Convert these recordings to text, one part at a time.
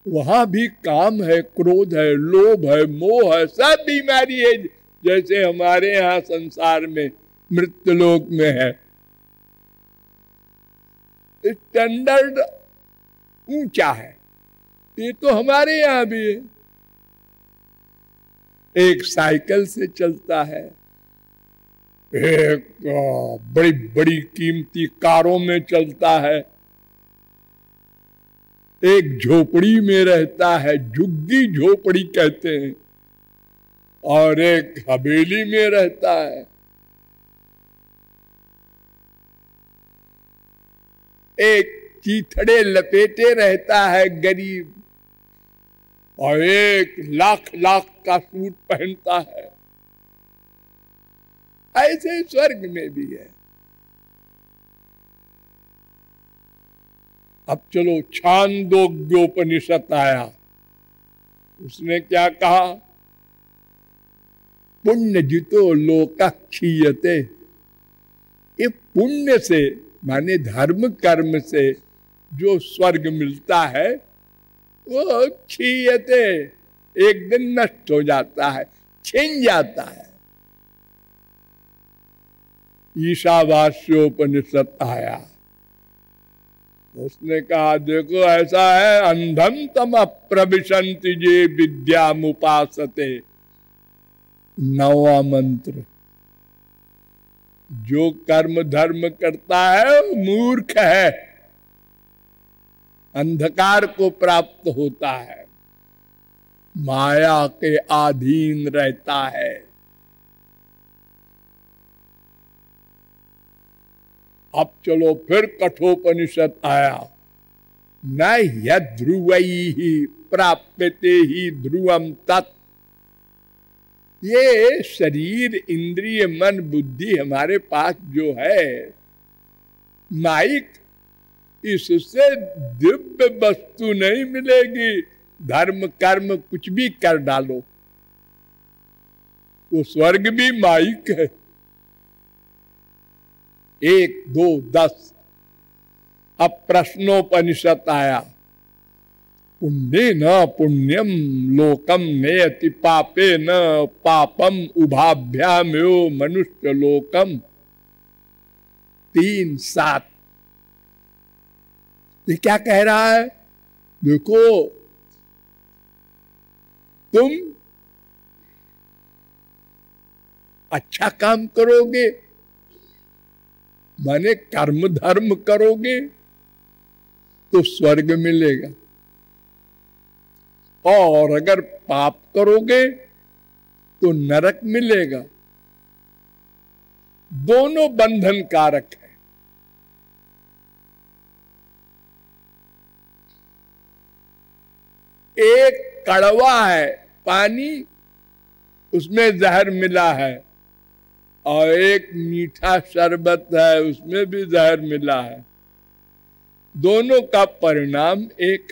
वहां भी काम है, क्रोध है, लोभ है, मोह है, सब बीमारी है, जैसे हमारे यहाँ संसार में मृत्युलोक में है। स्टैंडर्ड ऊंचा है, ये तो हमारे यहां भी है। एक साइकिल से चलता है, एक बड़ी बड़ी कीमती कारों में चलता है, एक झोपड़ी में रहता है, झुग्गी झोपड़ी कहते हैं, और एक हवेली में रहता है। एक चीथड़े लपेटे रहता है गरीब, और एक लाख लाख का सूट पहनता है। ऐसे स्वर्ग में भी है। अब चलो छांदोग्योपनिषद आया, उसने क्या कहा? पुण्य जितो लोक क्षीयते। ये पुण्य से माने धर्म कर्म से जो स्वर्ग मिलता है वो क्षीयते, एक दिन नष्ट हो जाता है, छिन जाता है। ईशावास्योपनिषद आया, उसने कहा देखो ऐसा है, अंधम तम प्रविशन्ति ये विद्यामुपासते। 9वां मंत्र, जो कर्म धर्म करता है वो मूर्ख है, अंधकार को प्राप्त होता है, माया के अधीन रहता है। अब चलो फिर कठोपनिषद आया, न यद्ध्रुवैहि प्राप्यते ही ध्रुवम तत्। ये शरीर इंद्रिय मन बुद्धि हमारे पास जो है माइक, इससे दिव्य वस्तु नहीं मिलेगी। धर्म कर्म कुछ भी कर डालो, वो स्वर्ग भी माइक है। 1 2 10। अब प्रश्नोपनिषद आया, पुण्य न पुण्यम लोकम नेति पापे न पापम उभाभ्याम यो मनुष्य लोकम। 3:7। ये क्या कह रहा है? देखो तुम अच्छा काम करोगे, माने कर्म धर्म करोगे तो स्वर्ग मिलेगा, और अगर पाप करोगे तो नरक मिलेगा। दोनों बंधन कारक है। एक कड़वा है पानी, उसमें जहर मिला है, और एक मीठा शरबत है, उसमें भी जहर मिला है। दोनों का परिणाम एक।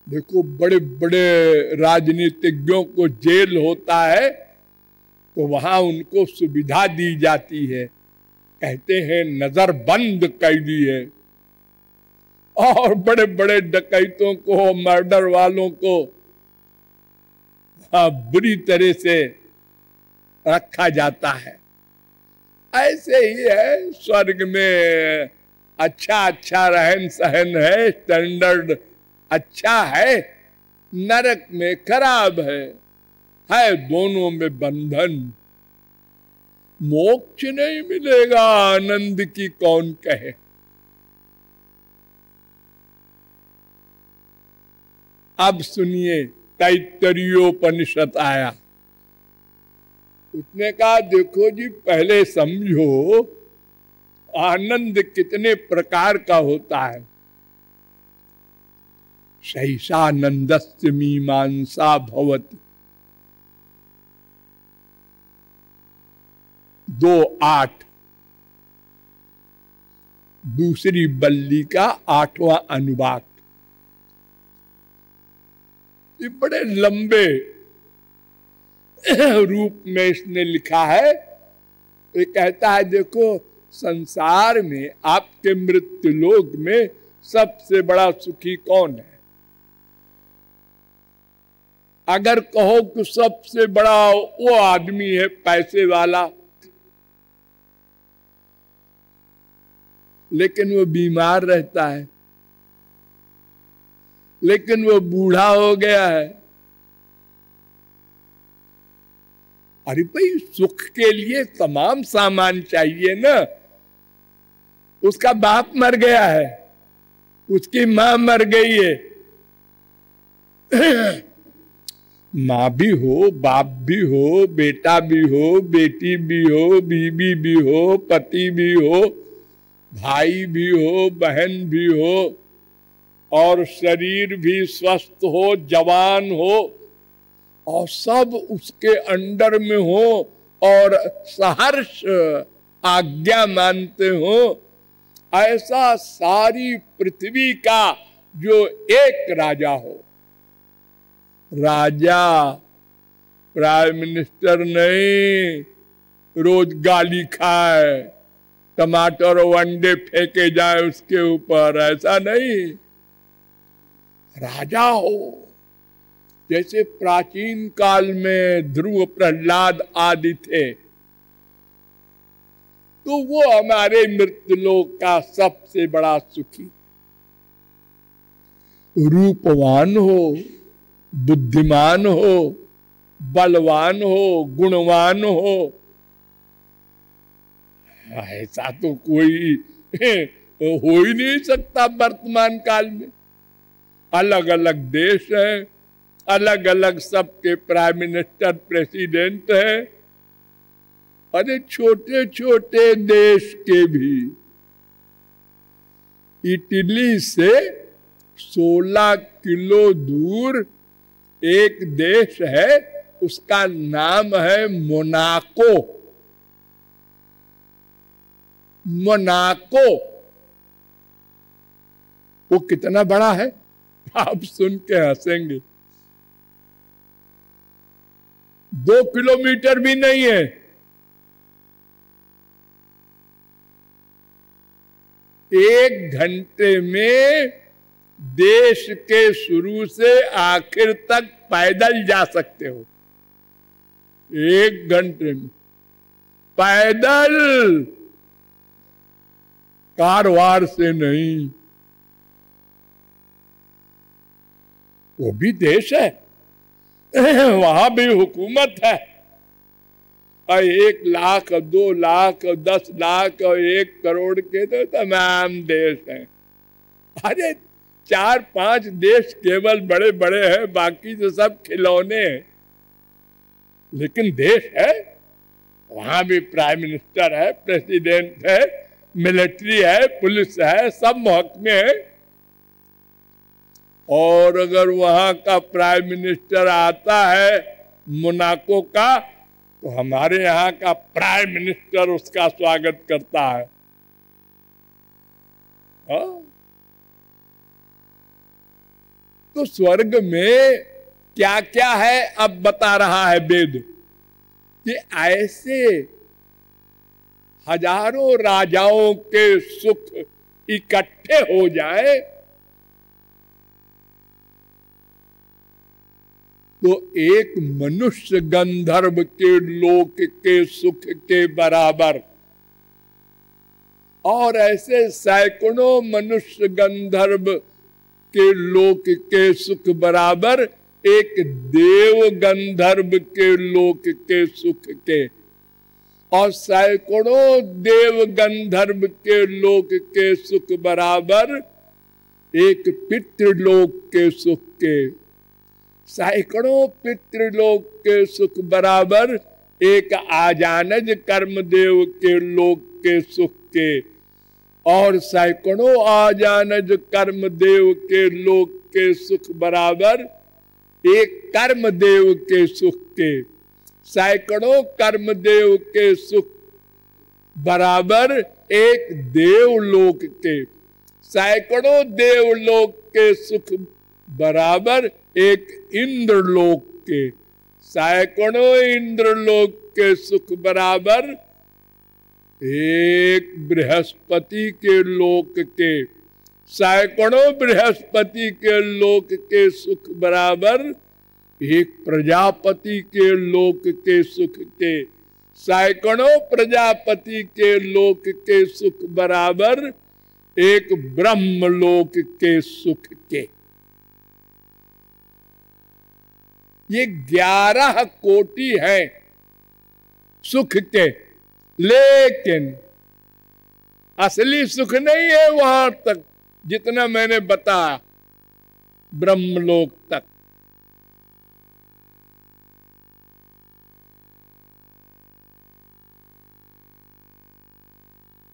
देखो बड़े बड़े राजनीतिज्ञों को जेल होता है तो वहां उनको सुविधा दी जाती है, कहते हैं नजर बंद कर दी है, और बड़े बड़े डकैतों को, मर्डर वालों को बुरी तरह से रखा जाता है। ऐसे ही है स्वर्ग में, अच्छा अच्छा रहन सहन है, स्टैंडर्ड अच्छा है, नरक में खराब है दोनों में बंधन। मोक्ष नहीं मिलेगा, आनंद की कौन कहे। अब सुनिए, तैत्तरीयोपनिषद आया, उसने कहा देखो जी पहले समझो आनंद कितने प्रकार का होता है। सैषानंदस्य मीमांसा भवति। 2:8 दूसरी बल्ली का 8वां अनुवाक। ये बड़े लंबे रूप में इसने लिखा है। ये कहता है देखो संसार में आपके मृत्यु लोक में सबसे बड़ा सुखी कौन है? अगर कहो कि सबसे बड़ा वो आदमी है पैसे वाला, लेकिन वो बीमार रहता है, लेकिन वो बूढ़ा हो गया है। अरे भाई, सुख के लिए तमाम सामान चाहिए ना। उसका बाप मर गया है, उसकी मां मर गई है। माँ भी हो, बाप भी हो, बेटा भी हो, बेटी भी हो, बीवी भी हो, पति भी हो, भाई भी हो, बहन भी हो, और शरीर भी स्वस्थ हो, जवान हो, और सब उसके अंडर में हो और सहर्ष आज्ञा मानते हो। ऐसा सारी पृथ्वी का जो एक राजा हो, राजा प्राइम मिनिस्टर नहीं, रोज गाली खाए, टमाटर और अंडे फेंके जाए उसके ऊपर, ऐसा नहीं। राजा हो, जैसे प्राचीन काल में ध्रुव, प्रहलाद आदि थे, तो वो हमारे मृत्युलोक का सबसे बड़ा सुखी। रूपवान हो, बुद्धिमान हो, बलवान हो, गुणवान हो, ऐसा तो कोई हो ही नहीं सकता वर्तमान काल में। अलग अलग देश है, अलग अलग सबके प्राइम मिनिस्टर, प्रेसिडेंट है। अरे छोटे छोटे देश के भी, इटली से 16 किलो दूर एक देश है, उसका नाम है मोनाको। मोनाको वो कितना बड़ा है आप सुन के हंसेंगे। 2 किलोमीटर भी नहीं है। एक घंटे में देश के शुरू से आखिर तक पैदल जा सकते हो। 1 घंटे में पैदल, कारवार से नहीं। वो भी देश है, वहां भी हुकूमत है। 1 लाख, 2 लाख, 10 लाख और 1 करोड़ के तो तमाम देश हैं। अरे 4-5 देश केवल बड़े बड़े हैं, बाकी तो सब खिलौने हैं। लेकिन देश है, वहां भी प्राइम मिनिस्टर है, प्रेसिडेंट है, मिलिट्री है, पुलिस है, सब महकमे है। और अगर वहां का प्राइम मिनिस्टर आता है मोनाको का, तो हमारे यहाँ का प्राइम मिनिस्टर उसका स्वागत करता है। तो स्वर्ग में क्या क्या है अब बता रहा है वेद, कि ऐसे हजारों राजाओं के सुख इकट्ठे हो जाए तो एक मनुष्य गंधर्व के लोक के सुख के बराबर, और ऐसे सैकड़ों मनुष्य गंधर्व के लोक के सुख बराबर एक देव गंधर्व के लोक के सुख के, और सैकड़ों देव गंधर्व के लोक के सुख बराबर एक पितृलोक के सुख के, सैकड़ों पितृलोक के सुख बराबर एक आजानज कर्मदेव के लोक के सुख के, और सैकड़ों आजानज कर्मदेव के लोक के सुख बराबर एक कर्मदेव के सुख के, सैकड़ों कर्मदेव के सुख बराबर एक देवलोक के, सैकड़ों देवलोक के सुख बराबर एक इंद्रलोक के, सैकड़ों इंद्रलोक के सुख बराबर एक बृहस्पति के लोक के, सैकड़ों बृहस्पति के लोक के सुख बराबर एक प्रजापति के लोक के सुख के, सैकड़ों प्रजापति के लोक के सुख बराबर एक ब्रह्मलोक के सुख के। ये 11 कोटि है सुख के, लेकिन असली सुख नहीं है वहां तक जितना मैंने बताया, ब्रह्मलोक तक।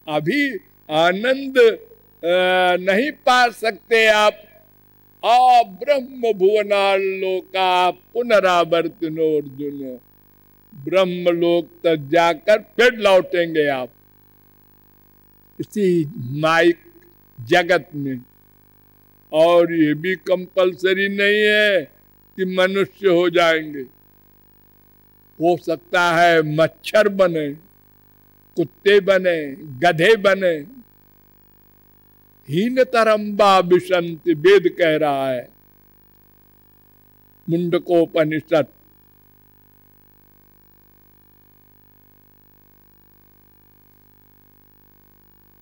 अभी आनंद नहीं पा सकते आप। ब्रह्म भुवनालोका पुनरावर्तनो अर्जुन, ब्रह्मलोक तक जाकर फिर लौटेंगे आप इसी माइक जगत में। और ये भी कंपलसरी नहीं है कि मनुष्य हो जाएंगे, हो सकता है मच्छर बने, कुत्ते बने, गधे बने। हीनतरम्बा विशन्ति, वेद कह रहा है, मुंडकोपनिषद।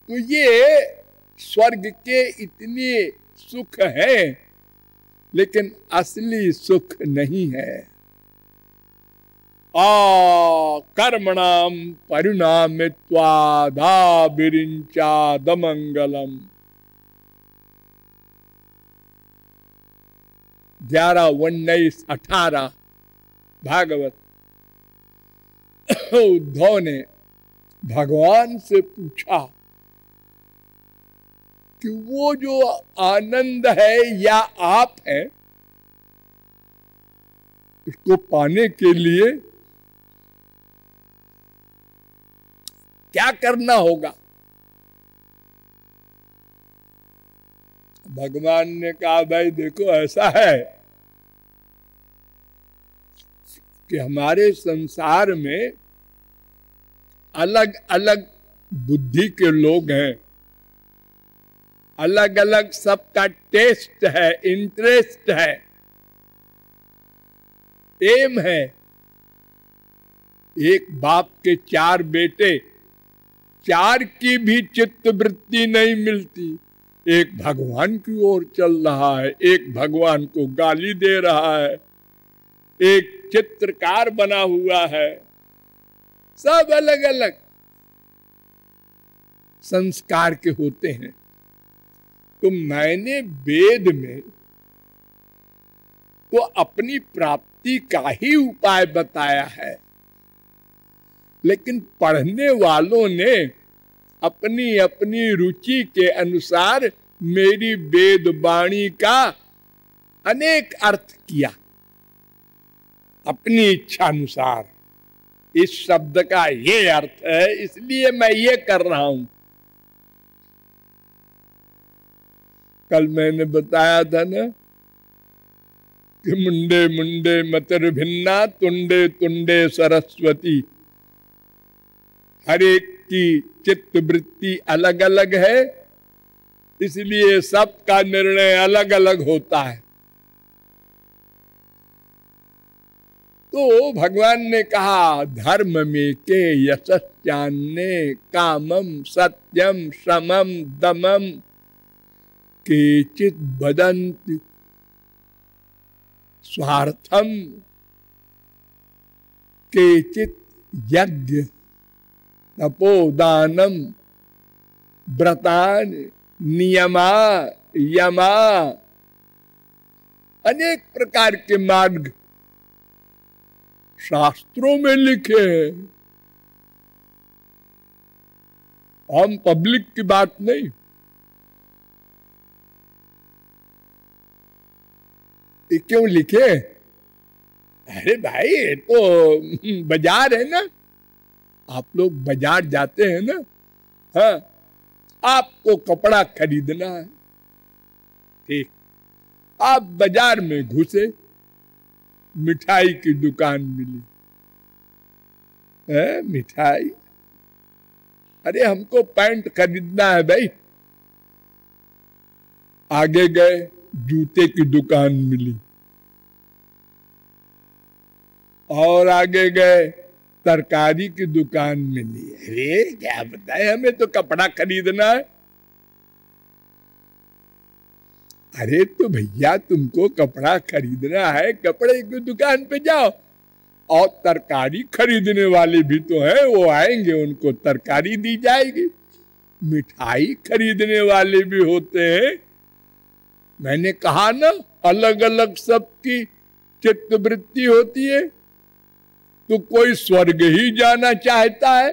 तो ये स्वर्ग के इतने सुख है, लेकिन असली सुख नहीं है। कर्मणाम परिणामित्वादा विरिंचादमंगलम। 11, 19, 18 भागवत। उद्धव ने भगवान से पूछा कि वो जो आनंद है या आप है, इसको पाने के लिए क्या करना होगा? भगवान ने कहा, भाई देखो ऐसा है कि हमारे संसार में अलग अलग बुद्धि के लोग हैं, अलग अलग सबका टेस्ट है, इंटरेस्ट है, एम है। एक बाप के 4 बेटे, 4 की भी चित्त वृत्ति नहीं मिलती। एक भगवान की ओर चल रहा है, एक भगवान को गाली दे रहा है, एक चित्रकार बना हुआ है। सब अलग अलग संस्कार के होते हैं। तो मैंने वेद में तो अपनी प्राप्ति का ही उपाय बताया है, लेकिन पढ़ने वालों ने अपनी अपनी रुचि के अनुसार मेरी वेद वाणी का अनेक अर्थ किया, अपनी इच्छा अनुसार। इस शब्द का ये अर्थ है, इसलिए मैं ये कर रहा हूं। कल मैंने बताया था ना कि मुंडे मुंडे मतिर भिन्ना, तुंडे तुंडे सरस्वती। हर एक की चित्त वृत्ति अलग अलग है, इसलिए सबका निर्णय अलग अलग होता है। तो भगवान ने कहा, धर्म में के यशस्यान्ने कामम सत्यम समम दमम केचित् वदन्ति स्वार्थम केचित् यज्ञ तपोदानम व्रतान नियमा यमा। अनेक प्रकार के मार्ग शास्त्रों में लिखे हैं। हम पब्लिक की बात नहीं, ये क्यों लिखे? अरे भाई ये तो बाजार है ना, आप लोग बाजार जाते हैं ना, हाँ, आपको कपड़ा खरीदना है, ठीक, आप बाजार में घुसे, मिठाई की दुकान मिली, मिठाई, अरे हमको पैंट खरीदना है भाई, आगे गए जूते की दुकान मिली, और आगे गए तरकारी की दुकान मिली। अरे क्या बताए, हमें तो कपड़ा खरीदना है। अरे तो भैया तुमको कपड़ा खरीदना है, कपड़े की दुकान पे जाओ, और तरकारी खरीदने वाले भी तो हैं, वो आएंगे, उनको तरकारी दी जाएगी। मिठाई खरीदने वाले भी होते हैं। मैंने कहा ना, अलग अलग सबकी चित्तवृत्ति होती है। तो कोई स्वर्ग ही जाना चाहता है,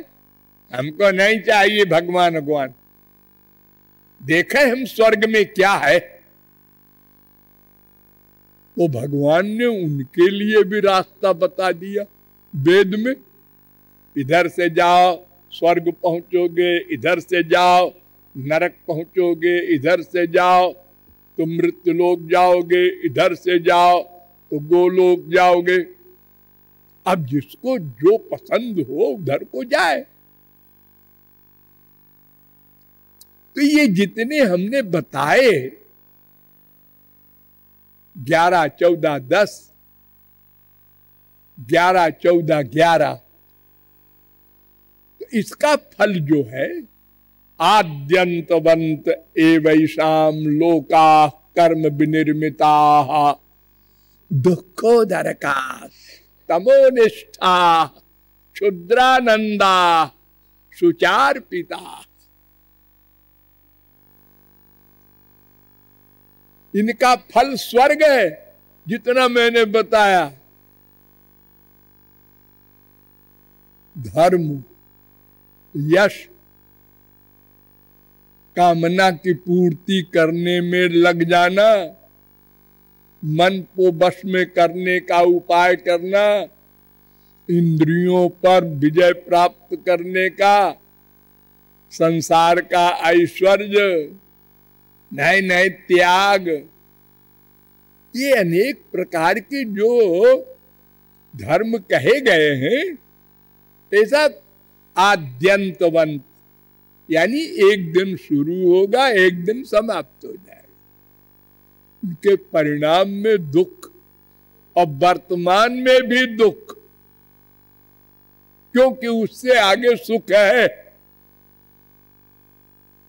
हमको नहीं चाहिए भगवान। देखें हम स्वर्ग में क्या है। वो भगवान ने उनके लिए भी रास्ता बता दिया वेद में। इधर से जाओ स्वर्ग पहुंचोगे, इधर से जाओ नरक पहुंचोगे, इधर से जाओ तो मृत्युलोक जाओगे, इधर से जाओ तो गोलोक जाओगे। अब जिसको जो पसंद हो उधर को जाए। तो ये जितने हमने बताए 11, 14, 10, 11, 14, 11, तो इसका फल जो है आद्यंतवंत एवैषाम लोका कर्म विनिर्मिता दुःखोदरका तमोनिष्ठा क्षुद्रानंदा सुचार पिता। इनका फल स्वर्ग है, जितना मैंने बताया। धर्म, यश, कामना की पूर्ति करने में लग जाना, मन को वश में करने का उपाय करना, इंद्रियों पर विजय प्राप्त करने का, संसार का ऐश्वर्य, नहीं नहीं त्याग, ये अनेक प्रकार के जो धर्म कहे गए हैं, ऐसा आद्यंतवंत, यानी एक दिन शुरू होगा, एक दिन समाप्त हो जाएगा। उनके परिणाम में दुख, और वर्तमान में भी दुख, क्योंकि उससे आगे सुख है।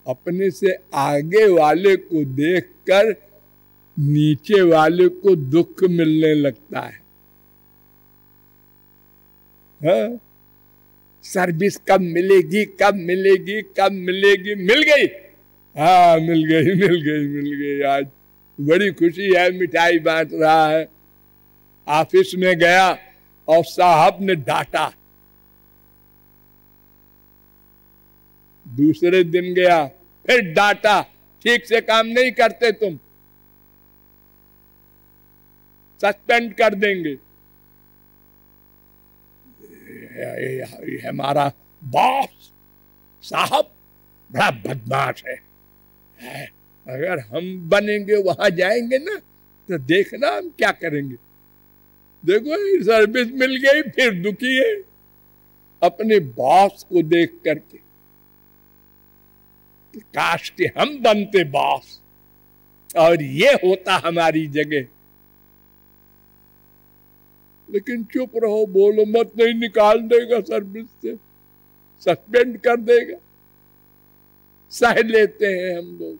अपने से आगे वाले को देखकर नीचे वाले को दुख मिलने लगता है। हाँ? सर्विस कब मिलेगी, कब मिलेगी, कब मिलेगी, मिल गई। हाँ मिल गई, मिल गई, मिल गई। आज बड़ी खुशी है, मिठाई बांट रहा है। ऑफिस में गया और साहब ने डांटा। दूसरे दिन गया, फिर डांटा, ठीक से काम नहीं करते तुम, सस्पेंड कर देंगे। ये हमारा बॉस साहब बड़ा बदमाश है। अगर हम बनेंगे, वहां जाएंगे ना, तो देखना हम क्या करेंगे। देखो सर्विस मिल गई, फिर दुखी है अपने बॉस को देख करके। काश के हम बनते बॉस और ये होता हमारी जगह। लेकिन चुप रहो, बोलो मत, नहीं निकाल देगा सर्विस से, सस्पेंड कर देगा। सह लेते हैं हम लोग।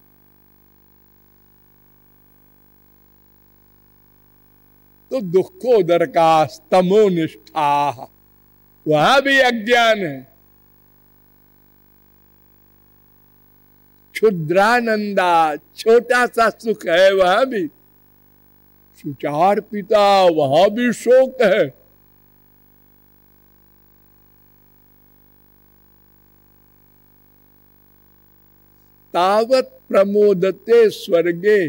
तो दुखोदर का स्तमो निष्ठा, वहां भी अज्ञान है। क्षुद्रानंदा, छोटा सा सुख है वहां भी। सुचार पिता, वहां भी शोक है। तावत प्रमोदते स्वर्गे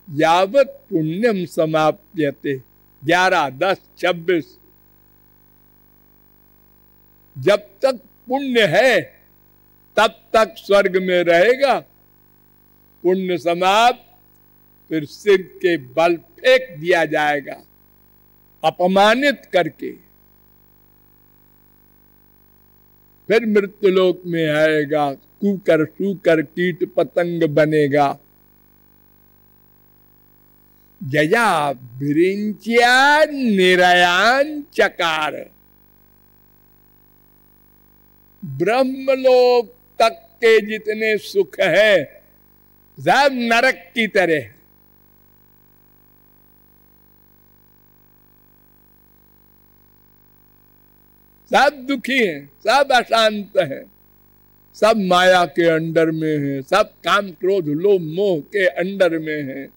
यावत पुण्यम समाप्यते। 11, 10, 26। जब तक पुण्य है तब तक स्वर्ग में रहेगा। पुण्य समाप्त, फिर सिर के बल फेंक दिया जाएगा, अपमानित करके। फिर मृत्युलोक में आएगा, कुकर सूकर कीट पतंग बनेगा। जया विरिंच्या निरयान चकार। ब्रह्मलोक तक के जितने सुख है सब नरक की तरह। सब दुखी हैं, सब अशांत हैं, सब माया के अंडर में हैं, सब काम क्रोध लोभ मोह के अंडर में हैं।